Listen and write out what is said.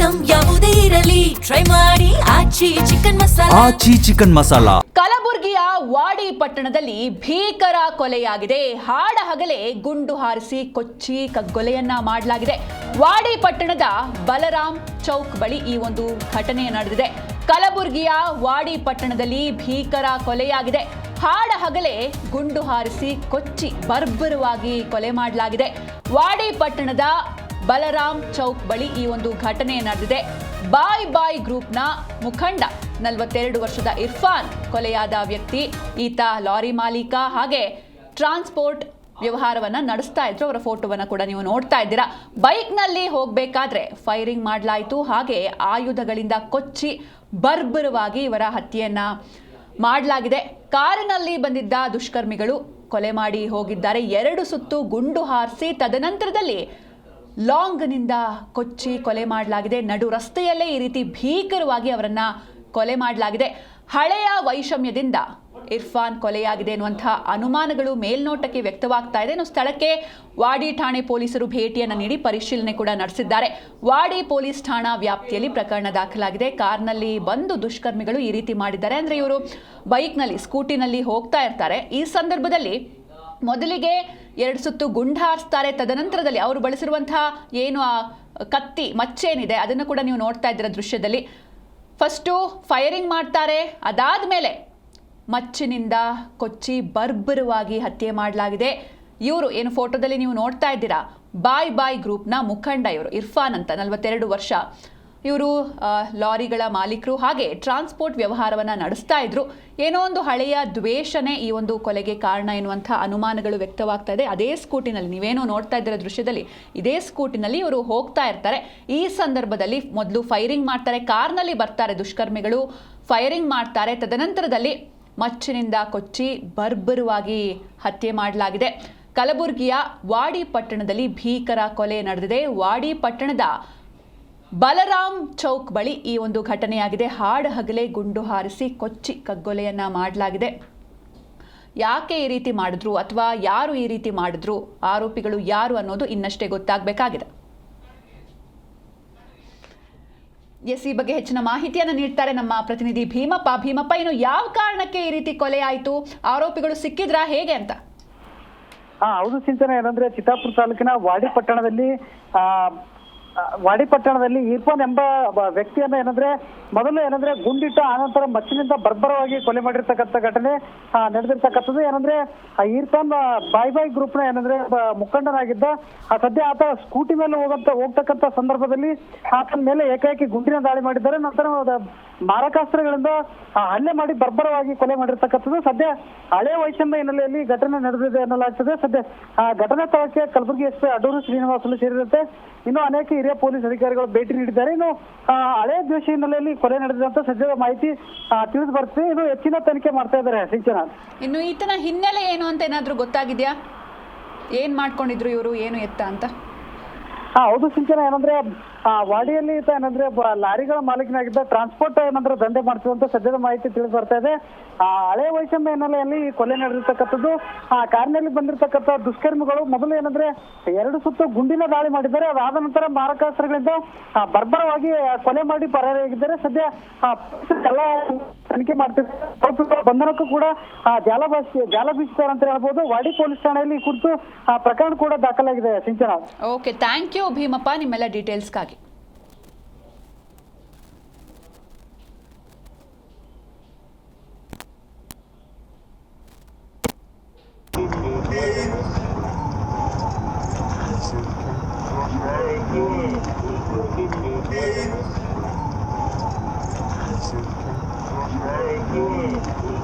Item ಯಾವುದೇ ಇರಲಿ try ಮಾಡಿ ಆಚಿ ಚಿಕನ್ ಮಸಾಲಾ. ಕಲಬುರಗಿಯ ವಾಡಿ ಪಟ್ಟಣದಲ್ಲಿ ಭೀಕರ ಕೊಲೆಯಾಗಿದೆ. ಹಾಡ ಹಗಲೇ ಗುಂಡು ಹಾರಿಸಿ ಕೊಚ್ಚಿ ಕಗ್ಗೊಲೆಯನ್ನ ಮಾಡಲಾಗಿದೆ. ವಾಡಿ ಪಟ್ಟಣದ ಬಲರಾಮ್ ಚೌಕ್ ಬಳಿ ಈ ಒಂದು ಘಟನೆ ನಡೆದಿದೆ. ಕಲಬುರಗಿಯ ವಾಡಿ ಪಟ್ಟಣದಲ್ಲಿ ಭೀಕರ ಕೊಲೆಯಾಗಿದೆ. ಹಾಡ ಹಗಲೇ ಗುಂಡು ಹಾರಿಸಿ ಕೊಚ್ಚಿ ಬರ್ಬರವಾಗಿ ಕೊಲೆ ಮಾಡಲಾಗಿದೆ. ವಾಡಿ ಪಟ್ಟಣದ ಬಲರಾಮ್ ಚೌಕ್ ಬಳಿ ಈ ಒಂದು ಘಟನೆ ನಡೆದಿದೆ. ಬಾಯ್ ಗ್ರೂಪ್ನ ಮುಖಂಡ 42 ವರ್ಷದ ಇರ್ಫಾನ್ ಕೊಲೆಯಾದ ವ್ಯಕ್ತಿ. ಈತ ಲಾರಿ ಮಾಲೀಕ ಹಾಗೆ ಟ್ರಾನ್ಸ್ಪೋರ್ಟ್ ವ್ಯವಹಾರವನ್ನ ನಡೆಸ್ತಾ ಇದ್ರು. ಅವರ ಫೋಟೋವನ್ನ ಕೂಡ ನೀವು ನೋಡ್ತಾ ಇದ್ದೀರಾ. ಬೈಕ್ನಲ್ಲಿ ಹೋಗಬೇಕಾದ್ರೆ ಫೈರಿಂಗ್ ಮಾಡಲಾಯಿತು. ಹಾಗೆ ಆಯುಧಗಳಿಂದ ಕೊಚ್ಚಿ ಬರ್ಬರವಾಗಿ ಇವರ ಹತ್ಯೆಯನ್ನ ಮಾಡಲಾಗಿದೆ. ಕಾರಿನಲ್ಲಿ ಬಂದಿದ್ದ ದುಷ್ಕರ್ಮಿಗಳು ಕೊಲೆ ಮಾಡಿ ಹೋಗಿದ್ದಾರೆ. 2 ಸುತ್ತು ಗುಂಡು ಹಾರಿಸಿ ತದನಂತರದಲ್ಲಿ ಲಾಂಗ್ನಿಂದ ಕೊಚ್ಚಿ ಕೊಲೆ ಮಾಡಲಾಗಿದೆ. ನಡು ರಸ್ತೆಯಲ್ಲೇ ಈ ರೀತಿ ಭೀಕರವಾಗಿ ಅವರನ್ನ ಕೊಲೆ ಮಾಡಲಾಗಿದೆ. ಹಳೆಯ ವೈಷಮ್ಯದಿಂದ ಇರ್ಫಾನ್ ಕೊಲೆಯಾಗಿದೆ ಎನ್ನುವಂತಹ ಅನುಮಾನಗಳು ಮೇಲ್ನೋಟಕ್ಕೆ ವ್ಯಕ್ತವಾಗ್ತಾ ಇದೆ. ಸ್ಥಳಕ್ಕೆ ವಾಡಿ ಠಾಣೆ ಪೊಲೀಸರು ಭೇಟಿಯನ್ನು ನೀಡಿ ಪರಿಶೀಲನೆ ಕೂಡ ನಡೆಸಿದ್ದಾರೆ. ವಾಡಿ ಪೊಲೀಸ್ ಠಾಣಾ ವ್ಯಾಪ್ತಿಯಲ್ಲಿ ಪ್ರಕರಣ ದಾಖಲಾಗಿದೆ. ಕಾರ್ನಲ್ಲಿ ಬಂದು ದುಷ್ಕರ್ಮಿಗಳು ಈ ರೀತಿ ಮಾಡಿದ್ದಾರೆ. ಅಂದ್ರೆ ಇವರು ಬೈಕ್ನಲ್ಲಿ ಸ್ಕೂಟಿನಲ್ಲಿ ಹೋಗ್ತಾ ಇರ್ತಾರೆ. ಈ ಸಂದರ್ಭದಲ್ಲಿ ಮೊದಲಿಗೆ 2 ಸುತ್ತು ಗುಂಡು ಹಾರಿಸ್ತಾರೆ. ತದನಂತರದಲ್ಲಿ ಅವರು ಬಳಸಿರುವಂತಹ ಏನು ಆ ಕತ್ತಿ ಮಚ್ಚೇನಿದೆ ಅದನ್ನು ಕೂಡ ನೀವು ನೋಡ್ತಾ ಇದ್ದೀರ ದೃಶ್ಯದಲ್ಲಿ. ಫಸ್ಟು ಫೈರಿಂಗ್ ಮಾಡ್ತಾರೆ. ಅದಾದ್ಮೇಲೆ ಮಚ್ಚಿನಿಂದ ಕೊಚ್ಚಿ ಬರ್ಬರವಾಗಿ ಹತ್ಯೆ ಮಾಡಲಾಗಿದೆ. ಇವರು ಏನು ಫೋಟೋದಲ್ಲಿ ನೀವು ನೋಡ್ತಾ ಇದ್ದೀರಾ ಬಾಯ್ ಗ್ರೂಪ್ನ ಮುಖಂಡ ಇವರು ಇರ್ಫಾನ್ ಅಂತ 42 ವರ್ಷ. ಇವರು ಲಾರಿಗಳ ಮಾಲೀಕರು ಹಾಗೆ ಟ್ರಾನ್ಸ್ಪೋರ್ಟ್ ವ್ಯವಹಾರವನ್ನು ನಡೆಸ್ತಾ ಇದ್ರು. ಏನೋ ಒಂದು ಹಳೆಯ ದ್ವೇಷನೇ ಈ ಒಂದು ಕೊಲೆಗೆ ಕಾರಣ ಎನ್ನುವಂಥ ಅನುಮಾನಗಳು ವ್ಯಕ್ತವಾಗ್ತಾ ಇದೆ. ಅದೇ ಸ್ಕೂಟಿನಲ್ಲಿ ನೀವೇನೋ ನೋಡ್ತಾ ಇದ್ದೀರ ದೃಶ್ಯದಲ್ಲಿ ಇದೇ ಸ್ಕೂಟಿನಲ್ಲಿ ಇವರು ಹೋಗ್ತಾ ಇರ್ತಾರೆ. ಈ ಸಂದರ್ಭದಲ್ಲಿ ಮೊದಲು ಫೈರಿಂಗ್ ಮಾಡ್ತಾರೆ. ಕಾರ್ನಲ್ಲಿ ಬರ್ತಾರೆ ದುಷ್ಕರ್ಮಿಗಳು, ಫೈರಿಂಗ್ ಮಾಡ್ತಾರೆ. ತದನಂತರದಲ್ಲಿ ಮಚ್ಚಿನಿಂದ ಕೊಚ್ಚಿ ಬರ್ಬರವಾಗಿ ಹತ್ಯೆ ಮಾಡಲಾಗಿದೆ. ಕಲಬುರಗಿಯ ವಾಡಿ ಪಟ್ಟಣದಲ್ಲಿ ಭೀಕರ ಕೊಲೆ ನಡೆದಿದೆ. ವಾಡಿ ಪಟ್ಟಣದ ಬಲರಾಮ್ ಚೌಕ್ ಬಳಿ ಈ ಒಂದು ಘಟನೆಯಾಗಿದೆ. ಹಾಡ ಹಗಲೇ ಗುಂಡು ಹಾರಿಸಿ ಕೊಚ್ಚಿ ಕಗ್ಗೊಲೆಯನ್ನ ಮಾಡಲಾಗಿದೆ. ಯಾಕೆ ಈ ರೀತಿ ಮಾಡಿದ್ರು ಅಥವಾ ಯಾರು ಈ ರೀತಿ ಮಾಡಿದ್ರು, ಆರೋಪಿಗಳು ಯಾರು ಅನ್ನೋದು ಇನ್ನಷ್ಟೇ ಗೊತ್ತಾಗಬೇಕಾಗಿದೆ. ಈ ಬಗ್ಗೆ ಹೆಚ್ಚಿನ ಮಾಹಿತಿಯನ್ನು ನೀಡ್ತಾರೆ ನಮ್ಮ ಪ್ರತಿನಿಧಿ ಭೀಮಪ್ಪ. ಇನ್ನು ಯಾವ ಕಾರಣಕ್ಕೆ ಈ ರೀತಿ ಕೊಲೆ ಆಯಿತು, ಆರೋಪಿಗಳು ಸಿಕ್ಕಿದ್ರಾ ಹೇಗೆ ಅಂತ? ಹೌದು ಸಿಂಚನ, ಏನಂದ್ರೆ ಚಿತ್ತಾಪುರ ತಾಲೂಕಿನ ವಾಡಿ ಪಟ್ಟಣದಲ್ಲಿ ಇರ್ಫಾನ್ ಎಂಬ ವ್ಯಕ್ತಿಯನ್ನ ಮೊದಲು ಗುಂಡಿಟ್ಟು ಆನಂತರ ಮಚ್ಚಿನಿಂದ ಬರ್ಬರವಾಗಿ ಕೊಲೆ ಮಾಡಿರ್ತಕ್ಕಂಥ ಘಟನೆ ನಡೆದಿರ್ತಕ್ಕಂಥದ್ದು. ಇರ್ಫಾನ್ ಬಾಯ್ ಗ್ರೂಪ್ನ ಮುಖಂಡನಾಗಿದ್ದ. ಸದ್ಯ ಆತ ಸ್ಕೂಟಿ ಮೇಲೆ ಹೋಗ್ತಕ್ಕಂಥ ಸಂದರ್ಭದಲ್ಲಿ ಆತನ ಮೇಲೆ ಏಕಾಏಕಿ ಗುಂಡಿನ ದಾಳಿ ಮಾಡಿದ್ದಾರೆ. ನಂತರ ಮಾರಕಾಸ್ತ್ರಗಳಿಂದ ಹಲ್ಲೆ ಮಾಡಿ ಬರ್ಬರವಾಗಿ ಕೊಲೆ ಮಾಡಿರ್ತಕ್ಕಂಥದ್ದು. ಸದ್ಯ ಹಳೆ ವೈಷಮ್ಯ ಹಿನ್ನೆಲೆಯಲ್ಲಿ ಘಟನೆ ನಡೆದಿದೆ ಎನ್ನಲಾಗ್ತದೆ. ಸದ್ಯ ಘಟನಾ ಸ್ಥಳಕ್ಕೆ ಕಲಬುರಗಿ ಎಸ್ಪಿ ಅಡೂರು ಶ್ರೀನಿವಾಸಲು ಸೇರಿದಂತೆ ಇನ್ನು ಅನೇಕ ಹಿರಿಯ ಪೊಲೀಸ್ ಅಧಿಕಾರಿಗಳು ಭೇಟಿ ನೀಡಿದ್ದಾರೆ. ಇನ್ನು ಹಳೆ ದ್ವೇಷ ಹಿನ್ನೆಲೆಯಲ್ಲಿ ಕೊಲೆ ನಡೆದಿದೆ ಅಂತ ಸದ್ಯದ ಮಾಹಿತಿ ತಿಳಿದು ಬರ್ತದೆ. ಇನ್ನು ಹೆಚ್ಚಿನ ತನಿಖೆ ಮಾಡ್ತಾ ಇದ್ದಾರೆ ಸಿಂಚನ. ಇನ್ನು ಈತನ ಹಿನ್ನೆಲೆ ಏನು ಅಂತ ಏನಾದ್ರೂ ಗೊತ್ತಾಗಿದ್ಯಾ? ಮಾಡ್ಕೊಂಡಿದ್ರು ಇವರು, ಏನು ಎತ್ತ ಅಂತ? ಹೌದು ಸಿಂಚನ, ವಾಡಿಯಲ್ಲಿ ಈತ ಲಾರಿಗಳ ಮಾಲೀಕನಾಗಿದ್ದ. ಟ್ರಾನ್ಸ್ಪೋರ್ಟ್ ದಂಧೆ ಮಾಡ್ತಿದ್ದಂತ ಸದ್ಯದ ಮಾಹಿತಿ ತಿಳಿದು ಬರ್ತಾ ಇದೆ. ಹಳೆ ವೈಷಮ್ಯ ಹಿನ್ನೆಲೆಯಲ್ಲಿ ಕೊಲೆ ನಡೆದಿರ್ತಕ್ಕಂಥದ್ದು. ಕಾರಿನಲ್ಲಿ ಬಂದಿರತಕ್ಕಂಥ ದುಷ್ಕರ್ಮಿಗಳು ಮೊದಲು 2 ಸುತ್ತು ಗುಂಡಿನ ದಾಳಿ ಮಾಡಿದ್ದಾರೆ. ಅದಾದ ನಂತರ ಮಾರಕಾಸ್ತ್ರಗಳಿಂದ ಬರ್ಬರವಾಗಿ ಕೊಲೆ ಮಾಡಿ ಪರಾರಿಯಾಗಿದ್ದಾರೆ. ಸದ್ಯ ಎಲ್ಲ ತನಿಖೆ ಮಾಡ್ತಿದ್ದಾರೆ. ಬಂಧನಕ್ಕೂ ಕೂಡ ಜಾಲ ಬೀಸಿದ್ದಾರೆ ಅಂತ ಹೇಳ್ಬೋದು. ವಾಡಿ ಪೊಲೀಸ್ ಠಾಣೆಯಲ್ಲಿ ಈ ಕುರಿತು ಪ್ರಕರಣ ಕೂಡ ದಾಖಲಾಗಿದೆ ಸಿಂಚನ. ಓಕೆ, ಥ್ಯಾಂಕ್ ಯು ಭೀಮಪ್ಪ ನಿಮ್ಮೆಲ್ಲ ಡೀಟೇಲ್ಸ್ಗಾಗಿ.